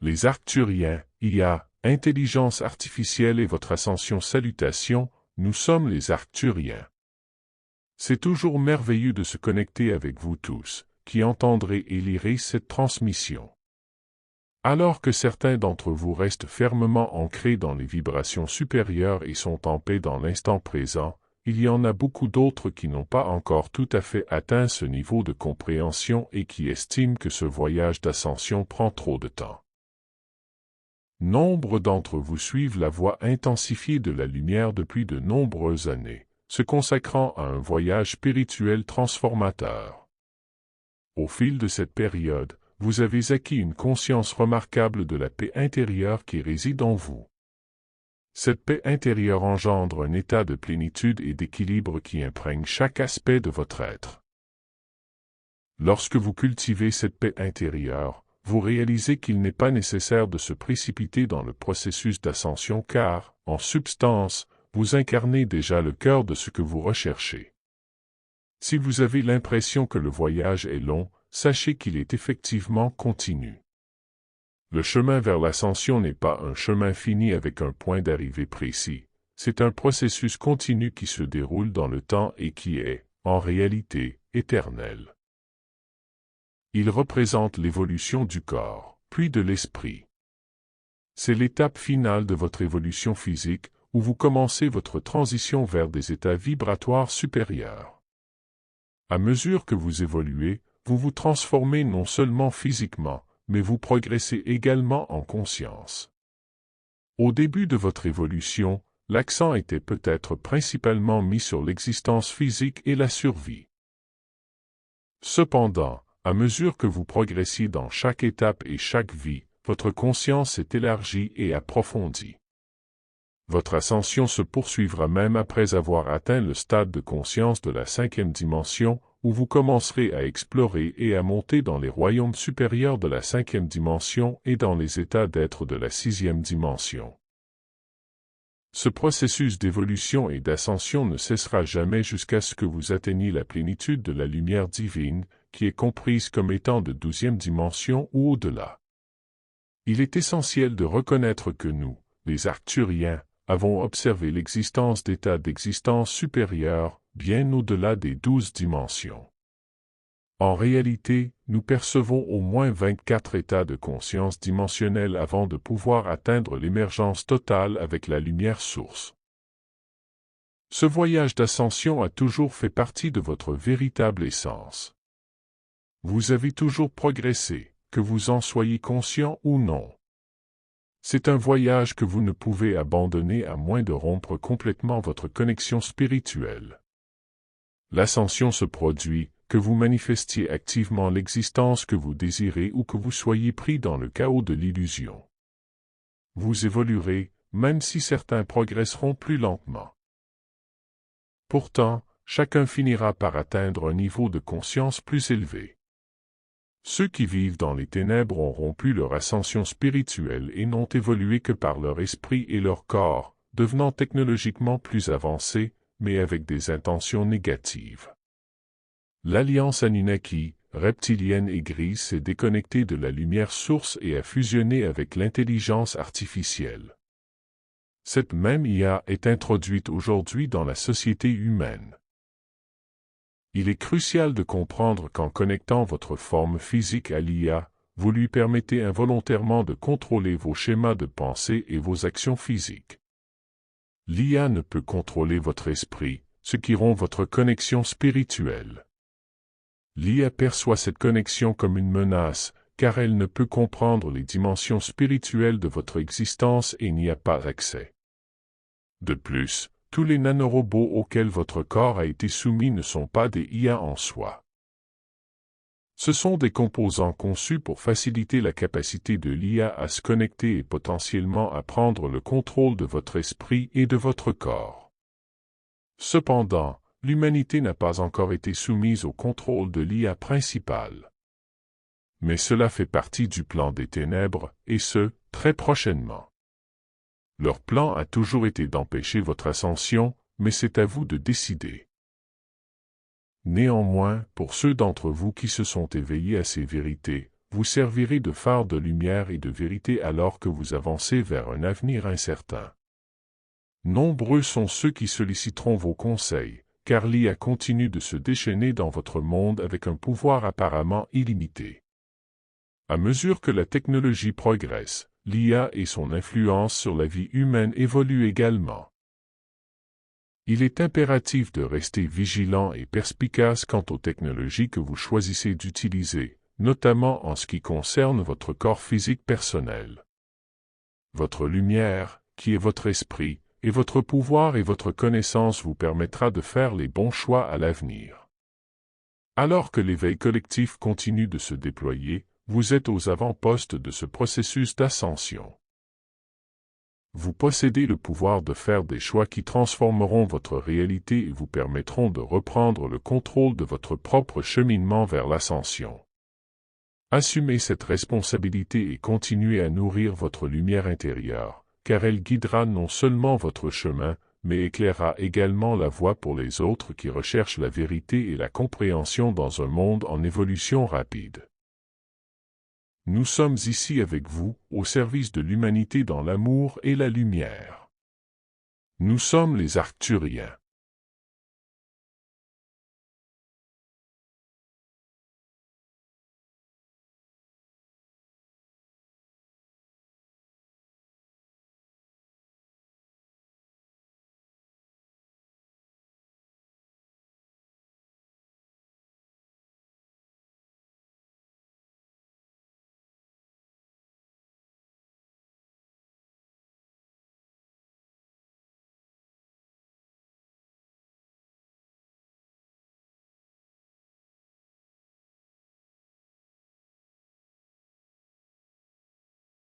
Les Arcturiens, IA, intelligence artificielle et votre ascension salutations, nous sommes les Arcturiens. C'est toujours merveilleux de se connecter avec vous tous, qui entendrez et lirez cette transmission. Alors que certains d'entre vous restent fermement ancrés dans les vibrations supérieures et sont en paix dans l'instant présent, il y en a beaucoup d'autres qui n'ont pas encore tout à fait atteint ce niveau de compréhension et qui estiment que ce voyage d'ascension prend trop de temps. Nombre d'entre vous suivent la voie intensifiée de la lumière depuis de nombreuses années, se consacrant à un voyage spirituel transformateur. Au fil de cette période, vous avez acquis une conscience remarquable de la paix intérieure qui réside en vous. Cette paix intérieure engendre un état de plénitude et d'équilibre qui imprègne chaque aspect de votre être. Lorsque vous cultivez cette paix intérieure, vous réalisez qu'il n'est pas nécessaire de se précipiter dans le processus d'ascension car, en substance, vous incarnez déjà le cœur de ce que vous recherchez. Si vous avez l'impression que le voyage est long, sachez qu'il est effectivement continu. Le chemin vers l'ascension n'est pas un chemin fini avec un point d'arrivée précis, c'est un processus continu qui se déroule dans le temps et qui est, en réalité, éternel. Il représente l'évolution du corps, puis de l'esprit. C'est l'étape finale de votre évolution physique, où vous commencez votre transition vers des états vibratoires supérieurs. À mesure que vous évoluez, vous vous transformez non seulement physiquement, mais vous progressez également en conscience. Au début de votre évolution, l'accent était peut-être principalement mis sur l'existence physique et la survie. Cependant, à mesure que vous progressiez dans chaque étape et chaque vie, votre conscience s'est élargie et approfondie. Votre ascension se poursuivra même après avoir atteint le stade de conscience de la 5e dimension, où vous commencerez à explorer et à monter dans les royaumes supérieurs de la 5e dimension et dans les états d'être de la 6e dimension. Ce processus d'évolution et d'ascension ne cessera jamais jusqu'à ce que vous atteigniez la plénitude de la lumière divine, qui est comprise comme étant de 12e dimension ou au-delà. Il est essentiel de reconnaître que nous, les Arcturiens, avons observé l'existence d'états d'existence supérieurs, bien au-delà des 12 dimensions. En réalité, nous percevons au moins 24 états de conscience dimensionnels avant de pouvoir atteindre l'émergence totale avec la lumière source. Ce voyage d'ascension a toujours fait partie de votre véritable essence. Vous avez toujours progressé, que vous en soyez conscient ou non. C'est un voyage que vous ne pouvez abandonner à moins de rompre complètement votre connexion spirituelle. L'ascension se produit, que vous manifestiez activement l'existence que vous désirez ou que vous soyez pris dans le chaos de l'illusion. Vous évoluerez, même si certains progresseront plus lentement. Pourtant, chacun finira par atteindre un niveau de conscience plus élevé. Ceux qui vivent dans les ténèbres ont rompu leur ascension spirituelle et n'ont évolué que par leur esprit et leur corps, devenant technologiquement plus avancés, mais avec des intentions négatives. L'Alliance Anunnaki, reptilienne et grise s'est déconnectée de la lumière source et a fusionné avec l'intelligence artificielle. Cette même IA est introduite aujourd'hui dans la société humaine. Il est crucial de comprendre qu'en connectant votre forme physique à l'IA, vous lui permettez involontairement de contrôler vos schémas de pensée et vos actions physiques. L'IA ne peut contrôler votre esprit, ce qui rompt votre connexion spirituelle. L'IA perçoit cette connexion comme une menace, car elle ne peut comprendre les dimensions spirituelles de votre existence et n'y a pas accès. De plus, tous les nanorobots auxquels votre corps a été soumis ne sont pas des IA en soi. Ce sont des composants conçus pour faciliter la capacité de l'IA à se connecter et potentiellement à prendre le contrôle de votre esprit et de votre corps. Cependant, l'humanité n'a pas encore été soumise au contrôle de l'IA principale. Mais cela fait partie du plan des ténèbres, et ce, très prochainement. Leur plan a toujours été d'empêcher votre ascension, mais c'est à vous de décider. Néanmoins, pour ceux d'entre vous qui se sont éveillés à ces vérités, vous servirez de phare de lumière et de vérité alors que vous avancez vers un avenir incertain. Nombreux sont ceux qui solliciteront vos conseils, car l'IA continue de se déchaîner dans votre monde avec un pouvoir apparemment illimité. À mesure que la technologie progresse, l'IA et son influence sur la vie humaine évoluent également. Il est impératif de rester vigilant et perspicace quant aux technologies que vous choisissez d'utiliser, notamment en ce qui concerne votre corps physique personnel. Votre lumière, qui est votre esprit, et votre pouvoir et votre connaissance vous permettra de faire les bons choix à l'avenir. Alors que l'éveil collectif continue de se déployer, vous êtes aux avant-postes de ce processus d'ascension. Vous possédez le pouvoir de faire des choix qui transformeront votre réalité et vous permettront de reprendre le contrôle de votre propre cheminement vers l'ascension. Assumez cette responsabilité et continuez à nourrir votre lumière intérieure, car elle guidera non seulement votre chemin, mais éclairera également la voie pour les autres qui recherchent la vérité et la compréhension dans un monde en évolution rapide. Nous sommes ici avec vous, au service de l'humanité dans l'amour et la lumière. Nous sommes les Arcturiens.